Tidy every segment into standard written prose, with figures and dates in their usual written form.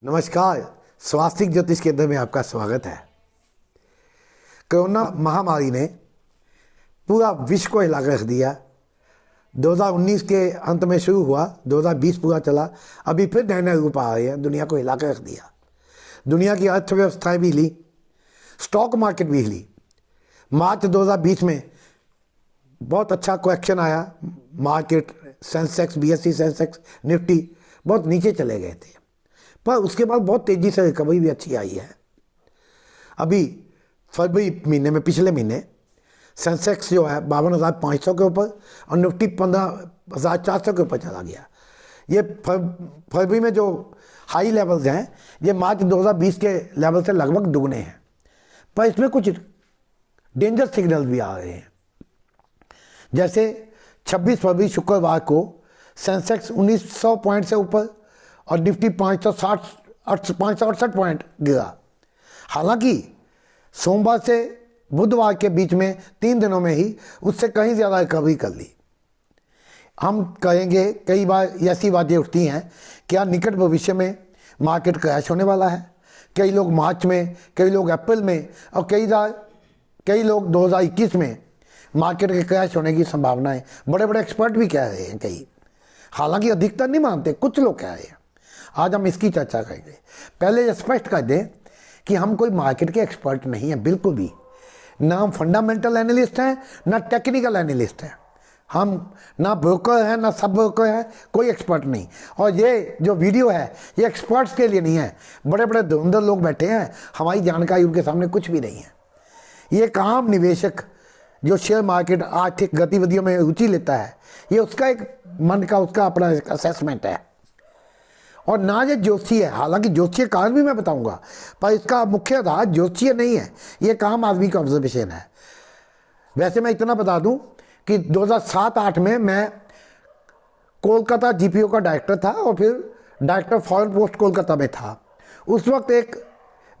नमस्कार। स्वास्तिक ज्योतिष केंद्र में आपका स्वागत है। कोरोना महामारी ने पूरा विश्व को हिला कर रख दिया। 2019 के अंत में शुरू हुआ, 2020 पूरा चला, अभी फिर नए नए रूप आ रहे हैं, दुनिया को हिला कर रख दिया। दुनिया की अर्थव्यवस्थाएं भी हिली, स्टॉक मार्केट भी हिली। मार्च 2020 में बहुत अच्छा करेक्शन आया, market Sensex, BSE Sensex, Nifty बहुत नीचे चले गए थे, पर उसके बाद बहुत तेज़ी से रिकवरी भी अच्छी आई है। अभी फरवरी महीने में, पिछले महीने सेंसेक्स जो है 52,500 के ऊपर और निफ्टी 15,400 के ऊपर चला गया। ये फरवरी में जो हाई लेवल्स हैं ये मार्च 2020 के लेवल से लगभग दुगने हैं, पर इसमें कुछ डेंजर सिग्नल भी आ रहे हैं। जैसे 26 फरवरी शुक्रवार को सेंसेक्स 1900 पॉइंट से ऊपर और निफ्टी 568 पॉइंट गिरा। हालांकि सोमवार से बुधवार के बीच में 3 दिनों में ही उससे कहीं ज़्यादा रिकवरी कर ली। हम कहेंगे, कई बार ऐसी बातें उठती हैं, क्या निकट भविष्य में मार्केट क्रैश होने वाला है। कई लोग मार्च में, कई लोग अप्रैल में और कई लोग 2021 में मार्केट के क्रैश होने की संभावनाएं, बड़े बड़े एक्सपर्ट भी कह रहे हैं कई। हालांकि अधिकतर नहीं मानते, कुछ लोग कह रहे हैं। आज हम इसकी चर्चा करेंगे। पहले स्पष्ट कर दें कि हम कोई मार्केट के एक्सपर्ट नहीं हैं, बिल्कुल भी। ना हम फंडामेंटल एनालिस्ट हैं, ना टेक्निकल एनालिस्ट हैं। हम ना ब्रोकर हैं, ना सब ब्रोकर हैं, कोई एक्सपर्ट नहीं। और ये जो वीडियो है ये एक्सपर्ट्स के लिए नहीं है। बड़े बड़े धुरंधर लोग बैठे हैं, हमारी जानकारी उनके सामने कुछ भी नहीं है। ये एक आम निवेशक जो शेयर मार्केट आर्थिक गतिविधियों में रुचि लेता है, ये उसका एक मन का, उसका अपना असेसमेंट है। और ना ये ज्योतिषी है। हालांकि ज्योतिषीय कारण भी मैं बताऊंगा, पर इसका मुख्य आधार ज्योतिषीय नहीं है, ये एक आम आदमी का ऑब्जर्वेशन है। वैसे मैं इतना बता दूं कि 2007-8 में मैं कोलकाता जीपीओ का डायरेक्टर था और फिर डायरेक्टर फॉरेन पोस्ट कोलकाता में था। उस वक्त एक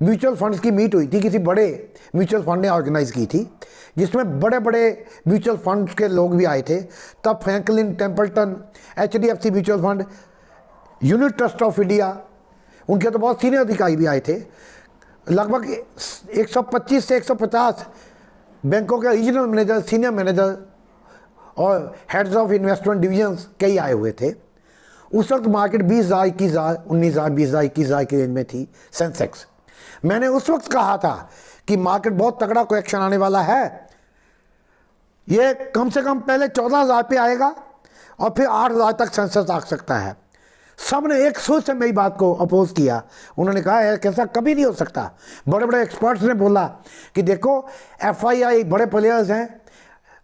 म्यूचुअल फंड्स की मीट हुई थी, किसी बड़े म्यूचुअल फंड ने ऑर्गेनाइज की थी, जिसमें बड़े बड़े म्यूचुअल फंड्स के लोग भी आए थे। तब Franklin Templeton, HDFC mutual fund, unit trust of India, उनके तो बहुत सीनियर अधिकारी भी आए थे। लगभग 125 से 150 बैंकों के रीजनल मैनेजर, सीनियर मैनेजर और हेड्स ऑफ इन्वेस्टमेंट डिविजन्स कई आए हुए थे। उस वक्त मार्केट 20,000, 21,000, 19,000, 20,000, 21,000 की रेंज में थी सेंसेक्स। मैंने उस वक्त कहा था कि मार्केट बहुत तगड़ा करेक्शन आने वाला है, ये कम से कम पहले 14,000 पे आएगा और फिर 8,000 तक सेंसेक्स आ सकता है। सब ने एक सोच से मेरी बात को अपोज किया। उन्होंने कहा है कैसा कभी नहीं हो सकता। बड़े बड़े एक्सपर्ट्स ने बोला कि देखो FII बड़े प्लेयर्स हैं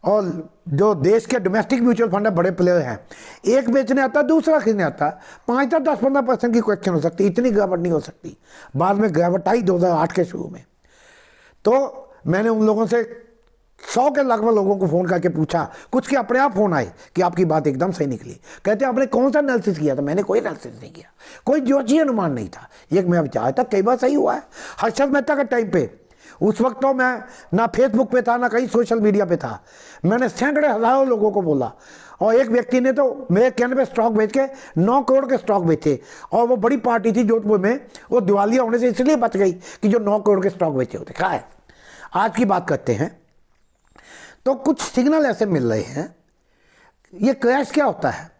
और जो देश के डोमेस्टिक म्यूचुअल फंड है बड़े प्लेयर हैं, एक बेचने आता दूसरा खरीदने आता, 5 10 15% की क्वेश्चन हो सकती, इतनी गिरावट नहीं हो सकती। बाद में गिरावट आई 2008 के शुरू में। तो मैंने उन लोगों से 100 के लगभग लोगों को फ़ोन करके पूछा, कुछ के अपने आप फ़ोन आए कि आपकी बात एकदम सही निकली। कहते आपने कौन सा एनालिसिस किया था? मैंने कोई एनालिसिस नहीं किया, कोई ज्योतिषीय अनुमान नहीं था, एक मेरा विचार था। कई बार सही हुआ है। हर्षद मेहता के टाइम पे, उस वक्त तो मैं ना फेसबुक पे था, ना कहीं सोशल मीडिया पे था। मैंने सैकड़े हज़ारों लोगों को बोला और एक व्यक्ति ने तो मेरे कहने पे स्टॉक बेच के 9 करोड़ के स्टॉक बेचे। और वो बड़ी पार्टी थी जोधपुर में, वो दिवालिया होने से इसलिए बच गई कि जो 9 करोड़ के स्टॉक बेचे होते। क्या है, आज की बात करते हैं। तो कुछ सिग्नल ऐसे मिल रहे हैं। ये क्रैश क्या होता है?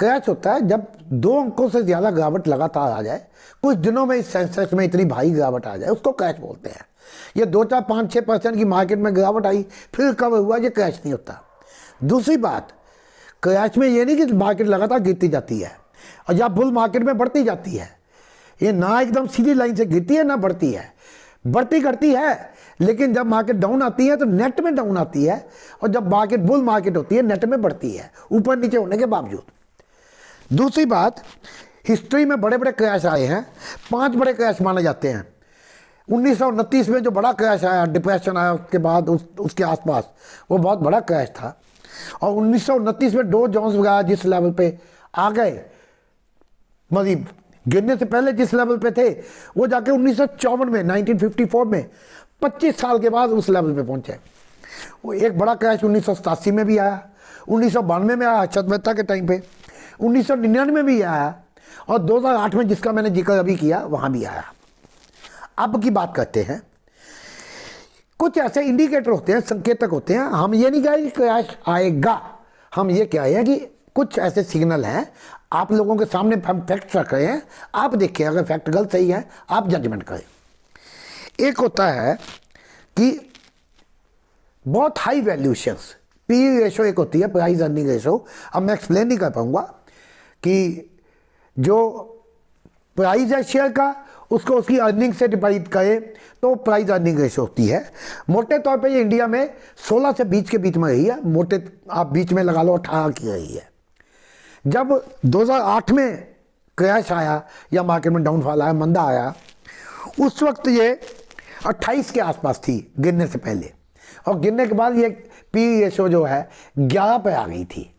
क्रैश होता है जब 2 अंकों से ज़्यादा गिरावट लगातार आ जाए, कुछ दिनों में इस सेंसेक्स में इतनी भारी गिरावट आ जाए, उसको क्रैश बोलते हैं। ये 2, 4, 5, 6% की मार्केट में गिरावट आई फिर कवर हुआ, ये क्रैश नहीं होता। दूसरी बात, क्रैश में ये नहीं कि मार्केट लगातार गिरती जाती है और या बुल मार्केट में बढ़ती जाती है। ये ना एकदम सीधी लाइन से गिरती है ना बढ़ती है, बढ़ती करती है। लेकिन जब मार्केट डाउन आती है तो नेट में डाउन आती है, और जब मार्केट बुल मार्केट होती है नेट में बढ़ती है, ऊपर नीचे होने के बावजूद। दूसरी बात, हिस्ट्री में बड़े बड़े क्रैश आए हैं, 5 बड़े क्रैश माने जाते हैं। 1929 में जो बड़ा क्रैश आया, डिप्रेशन आया, उसके बाद उसके आसपास वो बहुत बड़ा क्रैश था। और 1929 में डो जोन्स वगैरह जिस लेवल पे आ गए, मतलब गिरने से पहले जिस लेवल पे थे, वो जाके 1954 में, 1954 में 25 साल के बाद उस लेवल पे पहुंचे। वो एक बड़ा क्रैश 1987 में भी आया, 1992 में आया हर्षद मेहता के टाइम पे, 1999 में भी आया और 2008 में जिसका मैंने जिक्र अभी किया वहाँ भी आया। अब की बात करते हैं, कुछ ऐसे इंडिकेटर होते हैं, संकेतक होते हैं, हम ये नहीं कहें कि क्रैश आएगा, हम ये कह रहे हैं कि कुछ ऐसे सिग्नल हैं, आप लोगों के सामने हम फैक्ट रख रहे हैं, आप देखिए अगर फैक्ट गलत सही है आप जजमेंट करें। एक होता है कि बहुत हाई वैल्यूशंस, पी रेशो एक होती है, प्राइस अर्निंग रेशो। अब मैं एक्सप्लेन नहीं कर पाऊंगा कि जो प्राइस है शेयर का उसको उसकी अर्निंग से डिवाइड करें तो प्राइस अर्निंग रेशो होती है। मोटे तौर पे ये इंडिया में 16 से 20 के बीच में रही है, मोटे आप बीच में लगा लो 18 की रही है। जब 2008 में क्रैश आया या मार्केट में डाउनफॉल आया, मंदा आया, उस वक्त ये 28 के आसपास थी गिरने से पहले, और गिरने के बाद ये पी रेशो जो है 11 पे आ गई थी।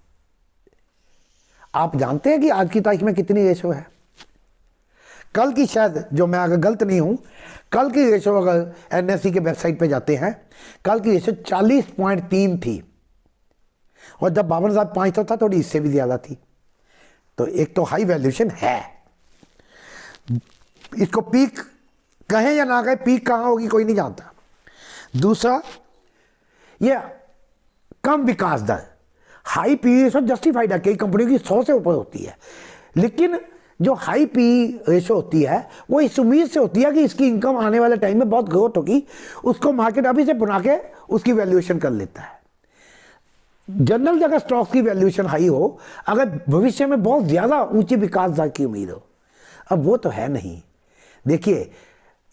आप जानते हैं कि आज की तारीख में कितनी रेशो है? कल की शायद, जो मैं अगर गलत नहीं हूं, कल की रेशो अगर एनएससी के वेबसाइट पे जाते हैं, कल की रेशो 40.3 थी, और जब 52,500 था थोड़ी इससे भी ज़्यादा थी। तो एक तो हाई वैल्यूएशन है, इसको पीक कहें या ना कहें, पीक कहाँ होगी कोई नहीं जानता। दूसरा, ये कम विकास दर, हाई पी रेशो जस्टिफाइड है, कई कंपनियों की 100 से ऊपर होती है, लेकिन जो हाई पी रेशो होती है वो इस उम्मीद से होती है कि इसकी इनकम आने वाले टाइम में बहुत ग्रोथ होगी, उसको मार्केट अभी से बना के उसकी वैल्यूएशन कर लेता है। जनरल जगह स्टॉक की वैल्यूएशन हाई हो अगर भविष्य में बहुत ज़्यादा ऊंची विकास दर की उम्मीद हो, अब वो तो है नहीं। देखिए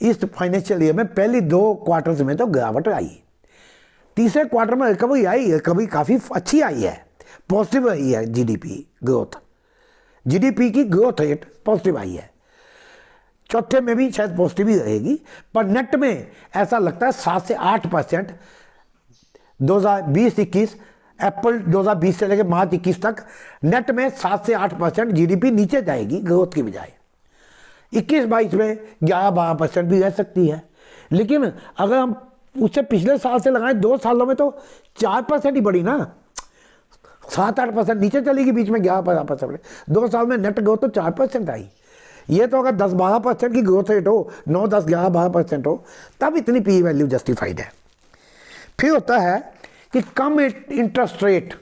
इस फाइनेंशियल ईयर में पहली 2 क्वार्टर्स में तो गिरावट आई, तीसरे क्वार्टर में रिकवरी आई, रिकवरी काफ़ी अच्छी आई है, पॉजिटिव आई है जीडीपी ग्रोथ, जीडीपी की ग्रोथ रेट पॉजिटिव आई है, चौथे में भी शायद पॉजिटिव ही रहेगी, पर नेट में ऐसा लगता है 7 से 8% 2020-21 अप्रैल 2020 से लेकर मार्च 21 तक नेट में 7 से 8% जीडीपी नीचे जाएगी ग्रोथ की बजाय। 21-22 में 11-12% भी रह सकती है, लेकिन अगर हम उससे पिछले साल से लगाएं 2 सालों में तो 4% ही बढ़ी ना, 7-8% नीचे चलेगी, बीच में 11-12%। 2 साल में नेट ग्रोथ तो 4% आई। ये तो अगर 10-12% की ग्रोथ रेट हो, 9-10-11-12% हो, तब इतनी पी वैल्यू जस्टिफाइड है। फिर होता है कि कम इंटरेस्ट रेट,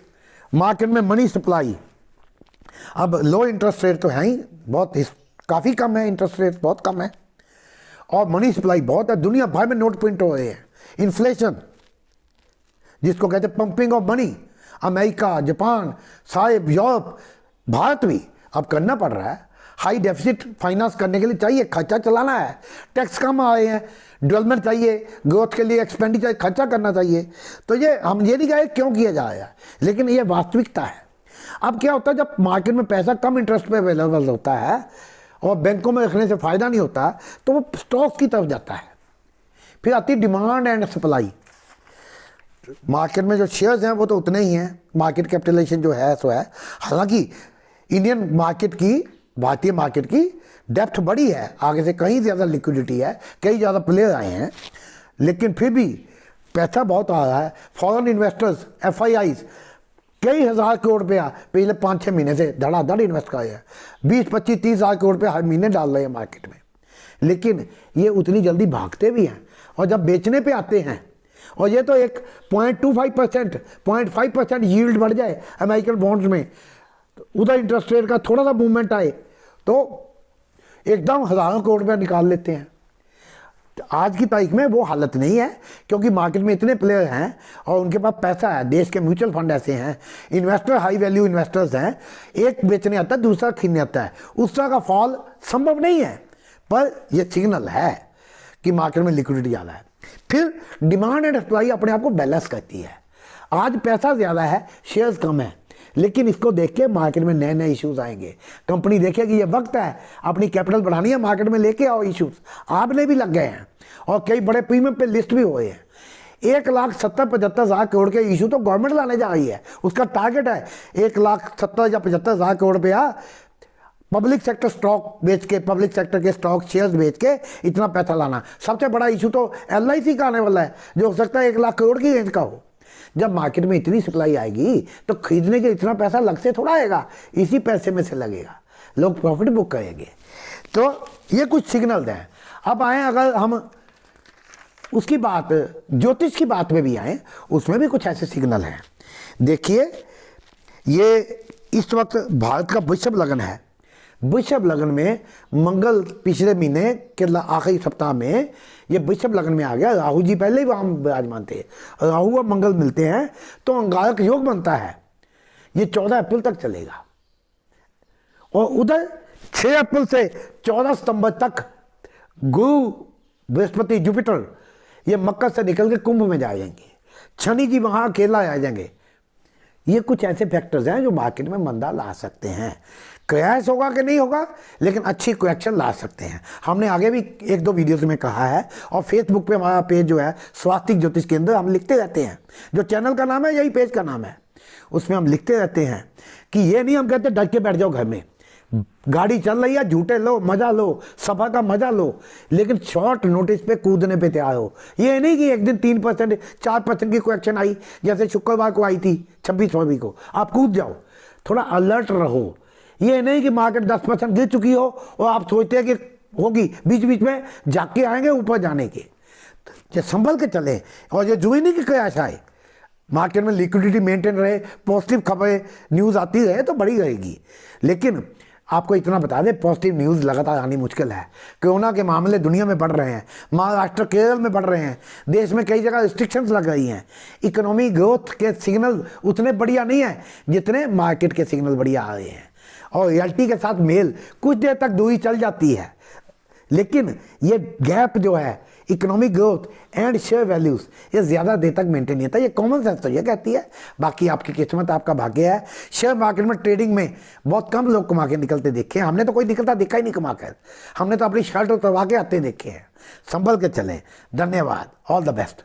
मार्केट में मनी सप्लाई, अब लो इंटरेस्ट रेट तो है ही बहुत, काफ़ी कम है, इंटरेस्ट रेट बहुत कम है, और मनी सप्लाई बहुत है, दुनिया भर में नोट प्रिंट हो रहे हैं। इन्फ्लेशन जिसको कहते हैं pumping of money, America, Japan, सारे यूरोप, भारत भी अब करना पड़ रहा है। हाई डेफिसिट फाइनेंस करने के लिए चाहिए, खर्चा चलाना है, टैक्स कम आ रहे हैं, डेवलपमेंट चाहिए, ग्रोथ के लिए एक्सपेंडिचर खर्चा करना चाहिए। तो ये हम ये नहीं कहे क्यों किया जा रहा है, लेकिन ये वास्तविकता है। अब क्या होता है, जब मार्केट में पैसा कम इंटरेस्ट पे अवेलेबल होता है और बैंकों में रखने से फ़ायदा नहीं होता, तो वो स्टॉक्स की तरफ जाता है। फिर आती डिमांड एंड सप्लाई, मार्केट में जो शेयर्स हैं वो तो उतने ही हैं, मार्केट कैपिटलाइजेशन जो है सो है। हालांकि इंडियन मार्केट की, भारतीय मार्केट की डेप्थ बड़ी है, आगे से कहीं ज़्यादा लिक्विडिटी है, कई ज़्यादा प्लेयर आए हैं, लेकिन फिर भी पैसा बहुत आ रहा है। फॉरेन इन्वेस्टर्स, FIIs कई हज़ार करोड़ रुपया पिछले 5-6 महीने से धड़ाधड़ इन्वेस्ट कर रहे हैं, 20-25-30 हज़ार करोड़ रुपया हर महीने डाल रहे हैं मार्केट में, लेकिन ये उतनी जल्दी भागते भी हैं, और जब बेचने पे आते हैं, और ये तो एक 0.25%, 0.5% यील्ड बढ़ जाए अमेरिकन बॉन्ड्स में, उधर इंटरेस्ट रेट का थोड़ा सा मूवमेंट आए तो एकदम हज़ारों करोड़ रुपया निकाल लेते हैं। तो आज की तारीख में वो हालत नहीं है, क्योंकि मार्केट में इतने प्लेयर हैं और उनके पास पैसा है, देश के म्यूचुअल फंड ऐसे हैं, इन्वेस्टर हाई वैल्यू इन्वेस्टर्स हैं, एक बेचने आता है दूसरा खरीदने आता है, उस तरह का फॉल संभव नहीं है, पर यह सिग्नल है कि मार्केट में लिक्विडिटी ज़्यादा है। फिर डिमांड एंड सप्लाई अपने आप को बैलेंस करती है। आज पैसा ज़्यादा है, शेयर्स कम है, लेकिन इसको देख के मार्केट में नए नए इश्यूज आएंगे। कंपनी देखेगी ये वक्त है अपनी कैपिटल बढ़ानी है, मार्केट में लेके आओ इश्यूज, आपने भी लग गए हैं और कई बड़े प्रीमियम पे लिस्ट भी हुए हैं। 1,70,75,000 करोड़ के इशू तो गवर्नमेंट लाने जा रही है, उसका टारगेट है 1,70,000 या 75,000 करोड़ रुपया पब्लिक सेक्टर स्टॉक बेच के, पब्लिक सेक्टर के स्टॉक शेयर्स बेच के इतना पैसा लाना। सबसे बड़ा इशू तो LIC का आने वाला है, जो हो सकता है 1 लाख करोड़ की रेंज का हो। जब मार्केट में इतनी सप्लाई आएगी तो खरीदने के इतना पैसा लग से थोड़ा आएगा, इसी पैसे में से लगेगा। लोग प्रॉफिट बुक करेंगे। तो ये कुछ सिग्नल हैं। अब आए अगर हम उसकी बात, ज्योतिष की बात में भी आए, उसमें भी कुछ ऐसे सिग्नल हैं। देखिए, ये इस वक्त भारत का वृषभ लग्न है। वृषभ लग्न में मंगल पिछले महीने के आखिरी सप्ताह में ये वृषभ लग्न में आ गया। राहु जी पहले ही वहाँ विराजमान थे, राहु और मंगल मिलते हैं तो अंगारक योग बनता है। ये 14 अप्रैल तक चलेगा और उधर 6 अप्रैल से 14 सितंबर तक गुरु, बृहस्पति, जुपिटर ये मकर से निकल के कुंभ में जाएंगे। शनि जी वहाँ अकेला आ जाएंगे। ये कुछ ऐसे फैक्टर्स हैं जो मार्केट में मंदा ला सकते हैं। क्रैश होगा कि नहीं होगा, लेकिन अच्छी करेक्शन ला सकते हैं। हमने आगे भी 1-2 वीडियोस में कहा है और फेसबुक पे हमारा पेज जो है स्वास्तिक ज्योतिष केंद्र, हम लिखते रहते हैं। जो चैनल का नाम है यही पेज का नाम है, उसमें हम लिखते रहते हैं कि ये नहीं हम कहते डट के बैठ जाओ घर में, गाड़ी चल रही है, झूठे लो, मजा लो, सफर का मजा लो, लेकिन शॉर्ट नोटिस पे कूदने पे तैयार हो। ये नहीं कि एक दिन 3%, 4% की करेक्शन आई, जैसे शुक्रवार को आई थी 26 फरवरी को, आप कूद जाओ। थोड़ा अलर्ट रहो। ये नहीं कि मार्केट 10% गिर चुकी हो और आप सोचते हैं कि होगी, बीच बीच में जाके आएंगे ऊपर जाने के। जो संभल के चले, और ये जो ही नहीं कि क्रैश आए, मार्केट में लिक्विडिटी मेंटेन रहे, पॉजिटिव खबरें न्यूज़ आती रहे तो बड़ी रहेगी। लेकिन आपको इतना बता दें, पॉजिटिव न्यूज़ लगातार आनी मुश्किल है। कोरोना के मामले दुनिया में बढ़ रहे हैं, महाराष्ट्र, केरल में बढ़ रहे हैं, देश में कई जगह रिस्ट्रिक्शंस लग रही हैं। इकोनॉमी ग्रोथ के सिग्नल उतने बढ़िया नहीं है जितने मार्केट के सिग्नल बढ़िया आ रहे हैं। और रियलिटी के साथ मेल कुछ देर तक दूरी चल जाती है, लेकिन ये गैप जो है economic growth and share values, ये ज़्यादा देर तक मेंटेन नहीं होता। ये कॉमन सेंस तो ये कहती है। बाकी आपकी किस्मत, आपका भाग्य है। शेयर मार्केट में, ट्रेडिंग में बहुत कम लोग कमा के निकलते देखे। हमने तो कोई निकलता देखा ही नहीं कमा कर। हमने तो अपनी शर्ट उतरवा के आते देखे हैं। संभल के चलें। धन्यवाद। All the best.